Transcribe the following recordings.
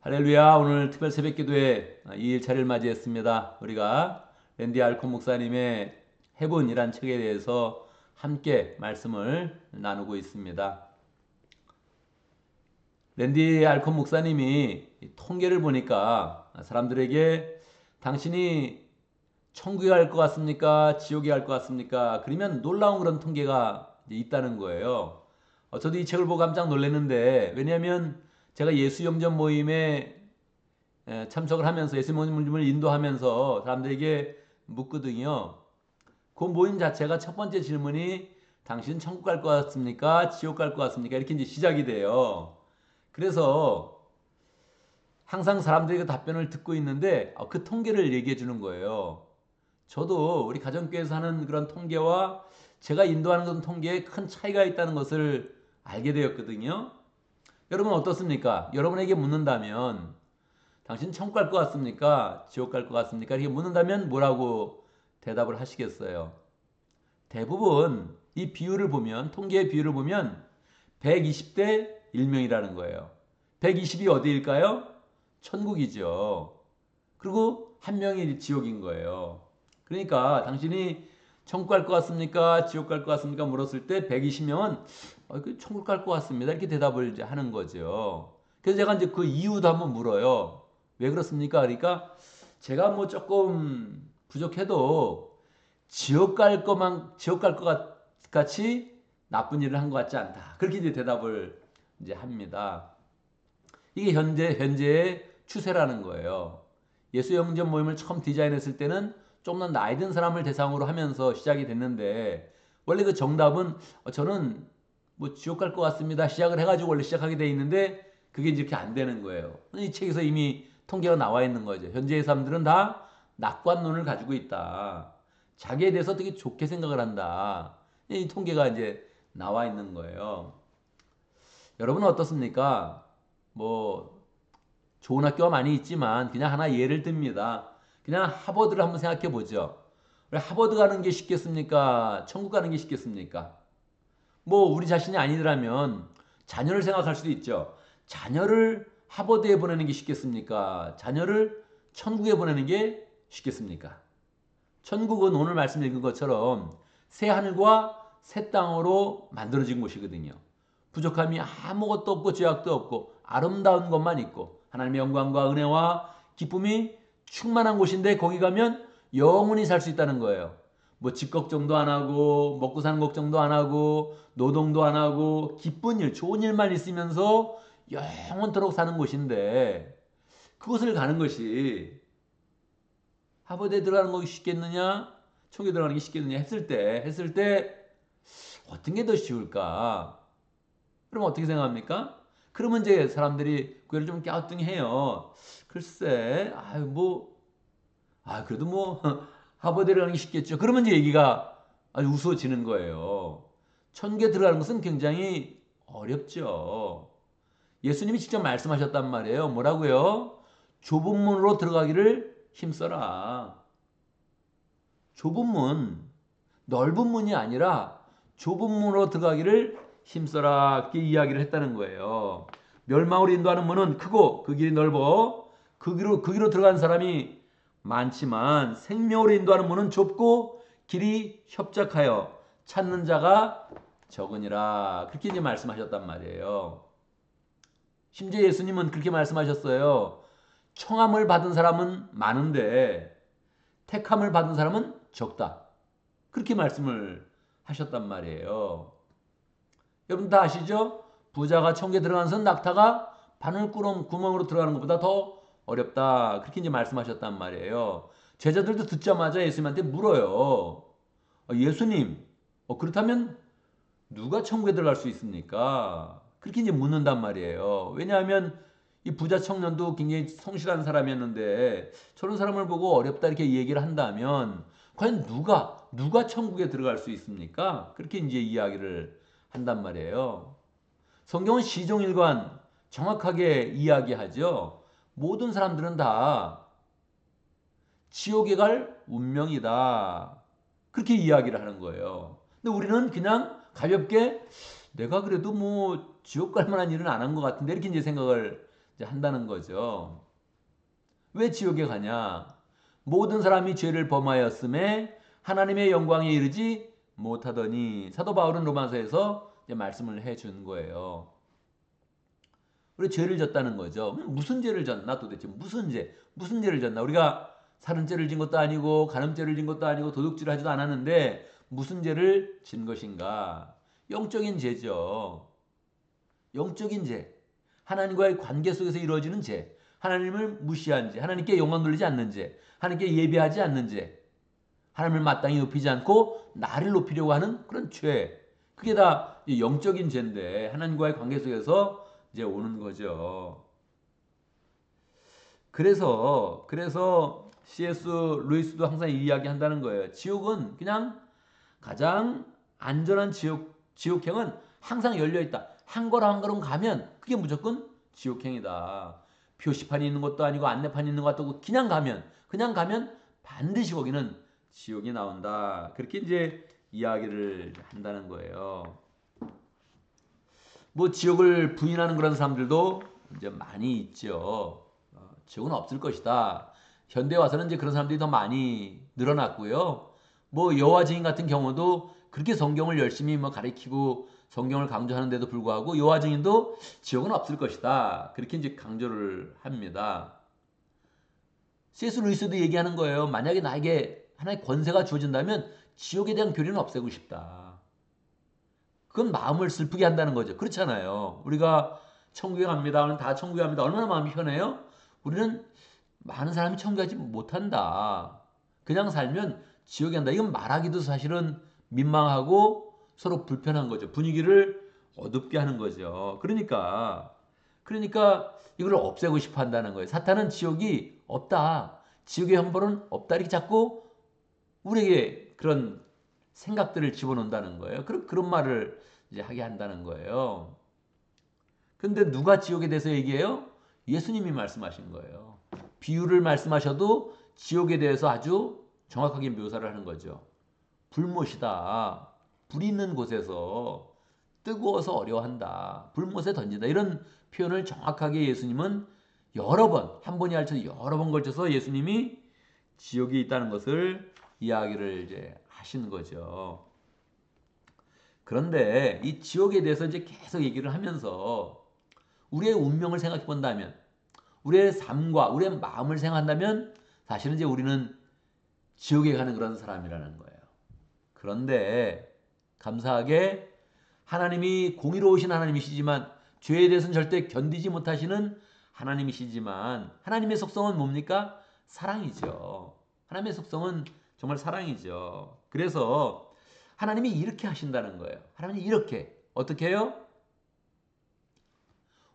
할렐루야. 오늘 특별 새벽기도회 2일 차례를 맞이했습니다. 우리가 랜디 알콘 목사님의 해본이란 책에 대해서 함께 말씀을 나누고 있습니다. 랜디 알콘 목사님이 통계를 보니까 사람들에게 당신이 천국에 갈 것 같습니까? 지옥에 갈 것 같습니까? 그러면 놀라운 그런 통계가 있다는 거예요. 저도 이 책을 보고 깜짝 놀랐는데, 왜냐하면 제가 예수 영접 모임에 참석을 하면서 예수 모임을 인도하면서 사람들에게 묻거든요. 그 모임 자체가 첫 번째 질문이 당신 천국 갈 것 같습니까? 지옥 갈 것 같습니까? 이렇게 이제 시작이 돼요. 그래서 항상 사람들이 그 답변을 듣고 있는데 그 통계를 얘기해 주는 거예요. 저도 우리 가정교회에서 하는 그런 통계와 제가 인도하는 그런 통계에 큰 차이가 있다는 것을 알게 되었거든요. 여러분 어떻습니까? 여러분에게 묻는다면 당신 천국 갈 것 같습니까? 지옥 갈 것 같습니까? 이렇게 묻는다면 뭐라고 대답을 하시겠어요? 대부분 이 비율을 보면 통계의 비율을 보면 120대 1명이라는 거예요. 120이 어디일까요? 천국이죠. 그리고 한 명이 지옥인 거예요. 그러니까 당신이 천국 갈 것 같습니까? 지옥 갈 것 같습니까? 물었을 때 120명은 천국 갈 것 같습니다. 이렇게 대답을 이제 하는 거죠. 그래서 제가 이제 그 이유도 한번 물어요. 왜 그렇습니까? 그러니까 제가 뭐 조금 부족해도 지옥 갈 것 같이 나쁜 일을 한 것 같지 않다. 그렇게 이제 대답을 이제 합니다. 이게 현재의 추세라는 거예요. 예수 영접 모임을 처음 디자인했을 때는 좀 더 나이 든 사람을 대상으로 하면서 시작이 됐는데, 원래 그 정답은 저는 뭐 지옥 갈 것 같습니다. 시작을 해가지고 원래 시작하게 돼 있는데 그게 이렇게 안 되는 거예요. 이 책에서 이미 통계가 나와 있는 거죠. 현재의 사람들은 다 낙관론을 가지고 있다. 자기에 대해서 되게 좋게 생각을 한다. 이 통계가 이제 나와 있는 거예요. 여러분은 어떻습니까? 뭐 좋은 학교가 많이 있지만 그냥 하나 예를 듭니다. 그냥 하버드를 한번 생각해 보죠. 하버드 가는 게 쉽겠습니까? 천국 가는 게 쉽겠습니까? 뭐 우리 자신이 아니더라면 자녀를 생각할 수도 있죠. 자녀를 하버드에 보내는 게 쉽겠습니까? 자녀를 천국에 보내는 게 쉽겠습니까? 천국은 오늘 말씀 읽은 것처럼 새 하늘과 새 땅으로 만들어진 곳이거든요. 부족함이 아무것도 없고 죄악도 없고 아름다운 것만 있고 하나님의 영광과 은혜와 기쁨이 충만한 곳인데, 거기 가면 영원히 살 수 있다는 거예요. 뭐 집 걱정도 안 하고 먹고 사는 걱정도 안 하고 노동도 안 하고 기쁜 일, 좋은 일만 있으면서 영원토록 사는 곳인데, 그곳을 가는 것이 하버드에 들어가는 것이 쉽겠느냐, 총에 들어가는 게 쉽겠느냐 했을 때 어떤 게 더 쉬울까? 그럼 어떻게 생각합니까? 그러면 이제 사람들이 그걸 좀 갸우뚱해요. 글쎄, 그래도 뭐 하버드에 가는 게 쉽겠죠. 그러면 이제 얘기가 아주 우스워지는 거예요. 천국에 들어가는 것은 굉장히 어렵죠. 예수님이 직접 말씀하셨단 말이에요. 뭐라고요? 좁은 문으로 들어가기를 힘써라. 좁은 문, 넓은 문이 아니라 좁은 문으로 들어가기를 힘써라. 그렇게 이야기를 했다는 거예요. 멸망으로 인도하는 문은 크고 그 길이 넓어 그 길로 들어가는 사람이 많지만, 생명으로 인도하는 문은 좁고 길이 협착하여 찾는 자가 적으니라. 그렇게 이제 말씀하셨단 말이에요. 심지어 예수님은 그렇게 말씀하셨어요. 청함을 받은 사람은 많은데 택함을 받은 사람은 적다. 그렇게 말씀을 하셨단 말이에요. 여러분 다 아시죠? 부자가 천국에 들어가는 선 낙타가 바늘구름 구멍으로 들어가는 것보다 더 어렵다. 그렇게 이제 말씀하셨단 말이에요. 제자들도 듣자마자 예수님한테 물어요. 예수님, 그렇다면 누가 천국에 들어갈 수 있습니까? 그렇게 이제 묻는단 말이에요. 왜냐하면 이 부자 청년도 굉장히 성실한 사람이었는데 저런 사람을 보고 어렵다 이렇게 얘기를 한다면 과연 누가 천국에 들어갈 수 있습니까? 그렇게 이제 이야기를 한단 말이에요. 성경은 시종일관 정확하게 이야기하죠. 모든 사람들은 다 지옥에 갈 운명이다. 그렇게 이야기를 하는 거예요. 근데 우리는 그냥 가볍게 내가 그래도 뭐 지옥 갈 만한 일은 안 한 것 같은데 이렇게 이제 생각을 이제 한다는 거죠. 왜 지옥에 가냐? 모든 사람이 죄를 범하였음에 하나님의 영광에 이르지 못하더니, 사도 바울은 로마서에서 이제 말씀을 해준 거예요. 우리 죄를 졌다는 거죠. 무슨 죄를 졌나 도대체? 무슨 죄를 졌나? 우리가 살인죄를 진 것도 아니고 간음죄를 진 것도 아니고 도둑질을 하지도 않았는데 무슨 죄를 진 것인가? 영적인 죄죠. 영적인 죄. 하나님과의 관계 속에서 이루어지는 죄. 하나님을 무시한 죄. 하나님께 영광 돌리지 않는 죄. 하나님께 예배하지 않는 죄. 하나님을 마땅히 높이지 않고 나를 높이려고 하는 그런 죄. 그게 다 영적인 죄인데 하나님과의 관계 속에서 이제 오는 거죠. 그래서 C.S. 루이스도 항상 이 이야기 한다는 거예요. 지옥은 그냥 가장 안전한 지옥행은 항상 열려 있다. 한 걸음 한 걸음 가면 그게 무조건 지옥행이다. 표시판이 있는 것도 아니고 안내판이 있는 것도 아니고 그냥 가면 반드시 거기는 지옥이 나온다. 그렇게 이제 이야기를 한다는 거예요. 뭐 지옥을 부인하는 그런 사람들도 이제 많이 있죠. 지옥은 없을 것이다. 현대 와서는 이제 그런 사람들이 더 많이 늘어났고요. 뭐 여호와 증인 같은 경우도 그렇게 성경을 열심히 뭐 가리키고 성경을 강조하는데도 불구하고 여호와 증인도 지옥은 없을 것이다. 그렇게 이제 강조를 합니다. C.S. 루이스도 얘기하는 거예요. 만약에 나에게 하나의 권세가 주어진다면 지옥에 대한 교리는 없애고 싶다. 그건 마음을 슬프게 한다는 거죠. 그렇잖아요. 우리가 천국에 갑니다. 오늘 다 천국에 갑니다. 얼마나 마음이 편해요? 우리는 많은 사람이 천국에 가지 못한다. 그냥 살면 지옥에 간다. 이건 말하기도 사실은 민망하고 서로 불편한 거죠. 분위기를 어둡게 하는 거죠. 그러니까 이걸 없애고 싶어 한다는 거예요. 사탄은 지옥이 없다. 지옥의 형벌은 없다. 이렇게 자꾸 우리에게 그런 생각들을 집어넣는다는 거예요. 그런 말을 이제 하게 한다는 거예요. 근데 누가 지옥에 대해서 얘기해요? 예수님이 말씀하신 거예요. 비유를 말씀하셔도 지옥에 대해서 아주 정확하게 묘사를 하는 거죠. 불못이다. 불이 있는 곳에서 뜨거워서 어려워한다. 불못에 던진다. 이런 표현을 정확하게 예수님은 여러 번, 한 번이 아니라 여러 번 걸쳐서 예수님이 지옥이 있다는 것을 이야기를 이제 하시는 거죠. 그런데 이 지옥에 대해서 이제 계속 얘기를 하면서 우리의 운명을 생각해 본다면, 우리의 삶과 우리의 마음을 생각한다면 사실은 이제 우리는 지옥에 가는 그런 사람이라는 거예요. 그런데 감사하게 하나님이 공의로우신 하나님이시지만 죄에 대해서는 절대 견디지 못하시는 하나님이시지만 하나님의 속성은 뭡니까? 사랑이죠. 하나님의 속성은 정말 사랑이죠. 그래서 하나님이 이렇게 하신다는 거예요. 하나님이 이렇게 어떻게 해요?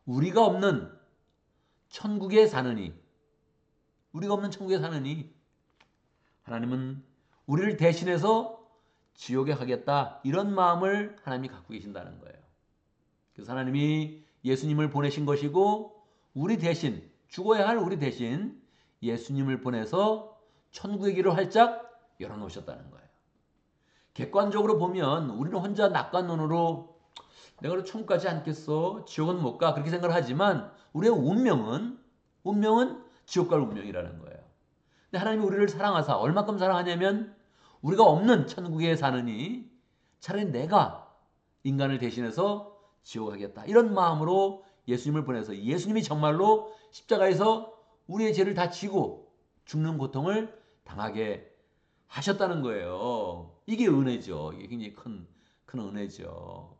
우리가 없는 천국에 사느니 하나님은 우리를 대신해서 지옥에 가겠다 이런 마음을 하나님이 갖고 계신다는 거예요. 그래서 하나님이 예수님을 보내신 것이고 우리 대신 죽어야 할 우리 대신 예수님을 보내서 천국의 길을 활짝 열어놓으셨다는 거예요. 객관적으로 보면 우리는 혼자 낙관론으로 내가 천국 가지 않겠어? 지옥은 못 가? 그렇게 생각을 하지만 우리의 운명은 지옥 갈 운명이라는 거예요. 근데 하나님이 우리를 사랑하사 얼마큼 사랑하냐면 우리가 없는 천국에 사느니 차라리 내가 인간을 대신해서 지옥 가겠다. 이런 마음으로 예수님을 보내서 예수님이 정말로 십자가에서 우리의 죄를 다 지고 죽는 고통을 당하게 하셨다는 거예요. 이게 은혜죠. 이게 굉장히 큰 은혜죠.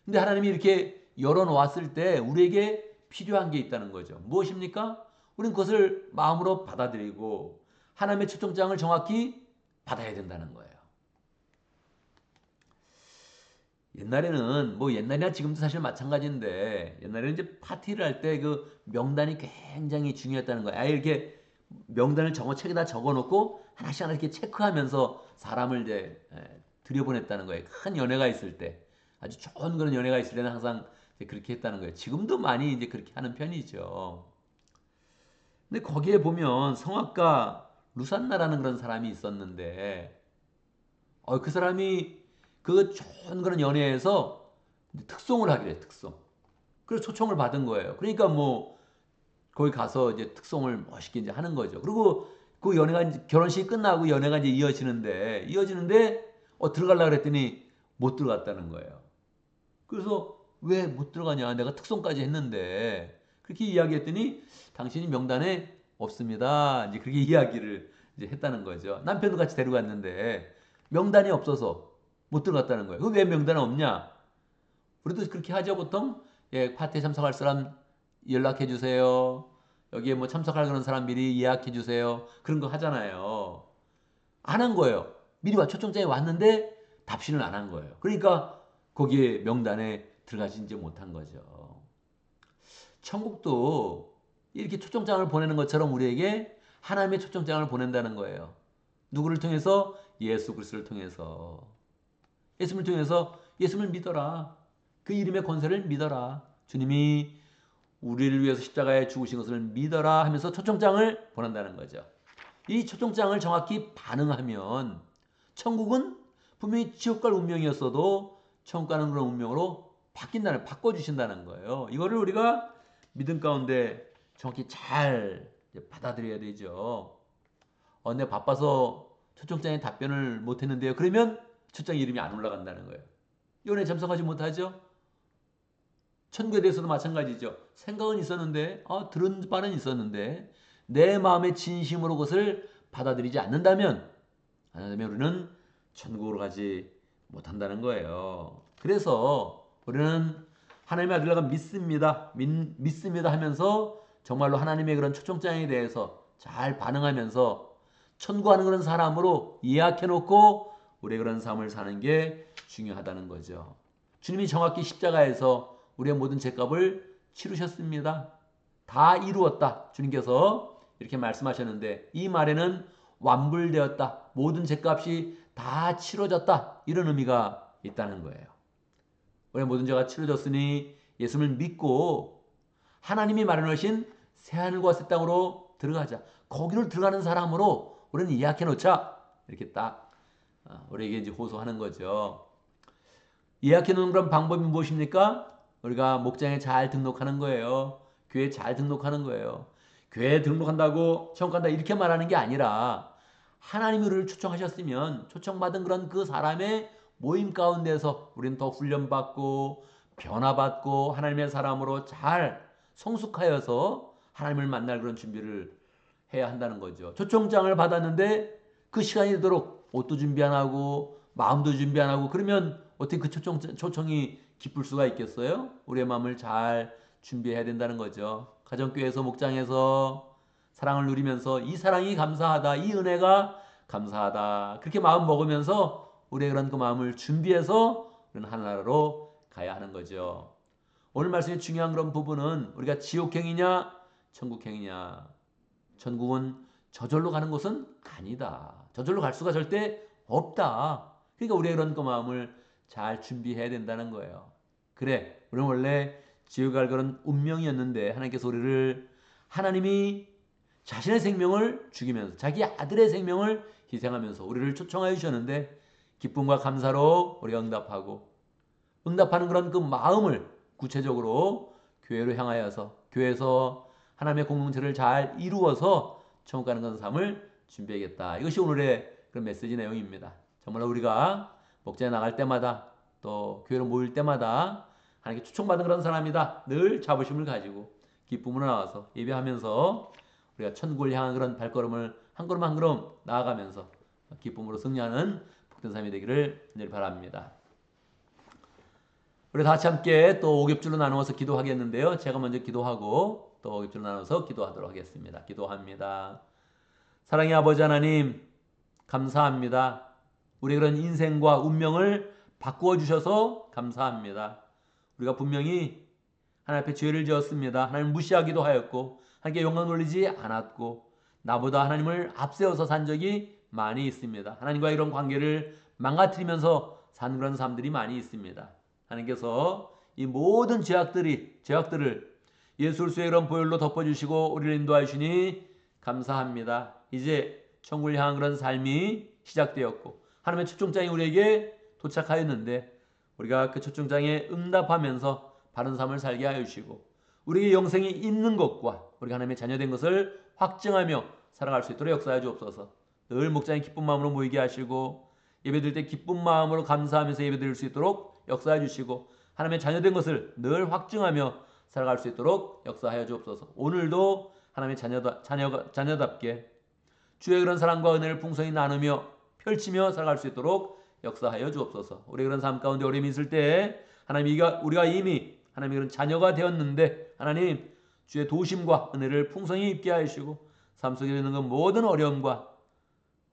근데 하나님이 이렇게 열어놓았을 때 우리에게 필요한 게 있다는 거죠. 무엇입니까? 우리는 그것을 마음으로 받아들이고 하나님의 초청장을 정확히 받아야 된다는 거예요. 옛날이나 지금도 사실 마찬가지인데 옛날에는 이제 파티를 할 때 그 명단이 굉장히 중요했다는 거예요. 아예 이렇게 명단을 책에다 적어놓고 하나씩 이렇게 체크하면서 사람을 이제 들여보냈다는 거예요. 큰 연회가 있을 때 아주 좋은 그런 연회가 있을 때는 항상 그렇게 했다는 거예요. 지금도 많이 이제 그렇게 하는 편이죠. 근데 거기에 보면 성악가 루산나라는 그런 사람이 있었는데 그 사람이 그 좋은 그런 연회에서 특송을 하기로 해요. 특송. 그래서 초청을 받은 거예요. 그러니까 뭐 거기 가서 이제 특송을 멋있게 이제 하는 거죠. 그리고 그 연애가 결혼식이 끝나고 연애가 이제 이어지는데 들어가려고 그랬더니 못 들어갔다는 거예요. 그래서 왜 못 들어가냐? 내가 특송까지 했는데 그렇게 이야기했더니 당신이 명단에 없습니다. 이제 그렇게 이야기를 이제 했다는 거죠. 남편도 같이 데려갔는데 명단이 없어서 못 들어갔다는 거예요. 그 왜 명단이 없냐? 우리도 그렇게 하죠 보통. 예, 파티에 참석할 사람 연락해 주세요. 여기에 뭐 참석할 그런 사람 미리 예약해 주세요. 그런 거 하잖아요. 안 한 거예요. 미리 초청장이 왔는데 답신을 안 한 거예요. 그러니까 거기에 명단에 들어가지 못한 거죠. 천국도 이렇게 초청장을 보내는 것처럼 우리에게 하나님의 초청장을 보낸다는 거예요. 누구를 통해서? 예수 그리스도를 통해서. 예수님을 통해서 예수님을 믿어라. 그 이름의 권세를 믿어라. 주님이 우리를 위해서 십자가에 죽으신 것을 믿어라 하면서 초청장을 보낸다는 거죠. 이 초청장을 정확히 반응하면 천국은 분명히 지옥 갈 운명이었어도 천국 가는 그런 운명으로 바꿔주신다는 거예요. 이거를 우리가 믿음 가운데 정확히 잘 받아들여야 되죠. 내가 바빠서 초청장에 답변을 못했는데요. 그러면 초청 이름이 안 올라간다는 거예요. 연애에 참석하지 못하죠. 천국에 대해서도 마찬가지죠. 생각은 있었는데, 들은 바는 있었는데 내 마음의 진심으로 그것을 받아들이지 않는다면 우리는 천국으로 가지 못한다는 거예요. 그래서 우리는 하나님의 아들과 믿습니다. 믿습니다 하면서 정말로 하나님의 그런 초청장에 대해서 잘 반응하면서 천국하는 그런 사람으로 예약해 놓고 우리의 그런 삶을 사는 게 중요하다는 거죠. 주님이 정확히 십자가에서 우리의 모든 죄값을 치르셨습니다. 다 이루었다. 주님께서 이렇게 말씀하셨는데 이 말에는 완불되었다. 모든 죄값이 다 치러졌다. 이런 의미가 있다는 거예요. 우리의 모든 죄가 치러졌으니 예수님을 믿고 하나님이 마련하신 새하늘과 새 땅으로 들어가자. 거기를 들어가는 사람으로 우리는 예약해 놓자. 이렇게 딱 우리에게 이제 호소하는 거죠. 예약해 놓는 그런 방법이 무엇입니까? 우리가 목장에 잘 등록하는 거예요. 교회에 잘 등록하는 거예요. 교회에 등록한다고 천국 간다 이렇게 말하는 게 아니라 하나님이 우리를 초청하셨으면 초청받은 그런 그 사람의 모임 가운데서 우리는 더 훈련받고 변화받고 하나님의 사람으로 잘 성숙하여서 하나님을 만날 그런 준비를 해야 한다는 거죠. 초청장을 받았는데 그 시간이 되도록 옷도 준비 안 하고 마음도 준비 안 하고 그러면 어떻게 그 초청이 기쁠 수가 있겠어요? 우리의 마음을 잘 준비해야 된다는 거죠. 가정교회에서 목장에서 사랑을 누리면서 이 사랑이 감사하다. 이 은혜가 감사하다. 그렇게 마음 먹으면서 우리의 그런 그 마음을 준비해서 우리는 하나로 가야 하는 거죠. 오늘 말씀의 중요한 그런 부분은 우리가 지옥행이냐 천국행이냐. 천국은 저절로 가는 곳은 아니다. 저절로 갈 수가 절대 없다. 그러니까 우리의 그런 그 마음을 잘 준비해야 된다는 거예요. 그래, 우리는 원래 지옥 갈 그런 운명이었는데 하나님께서 우리를 하나님이 자신의 생명을 죽이면서 자기 아들의 생명을 희생하면서 우리를 초청하여 주셨는데 기쁨과 감사로 우리가 응답하는 그런 그 마음을 구체적으로 교회로 향하여서 교회에서 하나님의 공동체를 잘 이루어서 천국 가는 그런 삶을 준비하겠다. 이것이 오늘의 그런 메시지 내용입니다. 정말 우리가 목장에 나갈 때마다 또 교회로 모일 때마다 하나님께 초청받은 그런 사람이다. 늘 자부심을 가지고 기쁨으로 나와서 예배하면서 우리가 천국을 향한 그런 발걸음을 한 걸음 한 걸음 나아가면서 기쁨으로 승리하는 복된 삶이 되기를 간절히 바랍니다. 우리 다 같이 함께 또 5겹줄로 나누어서 기도하겠는데요. 제가 먼저 기도하고 또 5겹줄로 나눠서 기도하도록 하겠습니다. 기도합니다. 사랑의 아버지 하나님 감사합니다. 우리 그런 인생과 운명을 바꾸어 주셔서 감사합니다. 우리가 분명히 하나님 앞에 죄를 지었습니다. 하나님 무시하기도 하였고 하나님께 영광 돌리지 않았고 나보다 하나님을 앞세워서 산 적이 많이 있습니다. 하나님과 이런 관계를 망가뜨리면서 산 그런 사람들이 많이 있습니다. 하나님께서 이 모든 죄악들을 예수 그리스도의 그런 보혈로 덮어주시고 우리를 인도하여 주시니 감사합니다. 이제 천국을 향한 그런 삶이 시작되었고 하나님의 초청장이 우리에게 도착하였는데 우리가 그 초청장에 응답하면서 바른 삶을 살게 하여 주시고 우리에게 영생이 있는 것과 우리가 하나님의 자녀된 것을 확증하며 살아갈 수 있도록 역사하여 주옵소서. 늘 목장의 기쁜 마음으로 모이게 하시고 예배드릴 때 기쁜 마음으로 감사하면서 예배드릴 수 있도록 역사해 주시고 하나님의 자녀된 것을 늘 확증하며 살아갈 수 있도록 역사하여 주옵소서. 오늘도 하나님의 자녀답게 주의 그런 사랑과 은혜를 풍성히 나누며 펼치며 살아갈 수 있도록 역사하여 주옵소서. 우리의 그런 삶 가운데 어려움이 있을 때 하나님 우리가 이미 하나님의 그런 자녀가 되었는데 하나님 주의 도심과 은혜를 풍성히 입게 하시고 삶 속에 있는 그 모든 어려움과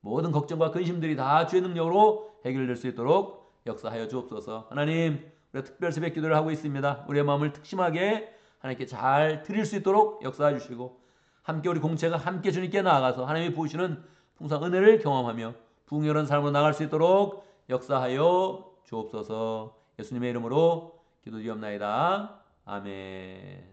모든 걱정과 근심들이 다 주의 능력으로 해결될 수 있도록 역사하여 주옵소서. 하나님 우리가 특별 새벽 기도를 하고 있습니다. 우리의 마음을 특심하게 하나님께 잘 드릴 수 있도록 역사해 주시고 함께 우리 공체가 함께 주님께 나아가서 하나님이 부으시는 풍성한 은혜를 경험하며 부흥여런 삶으로 나갈 수 있도록 역사하여 주옵소서. 예수님의 이름으로 기도드리옵나이다. 아멘.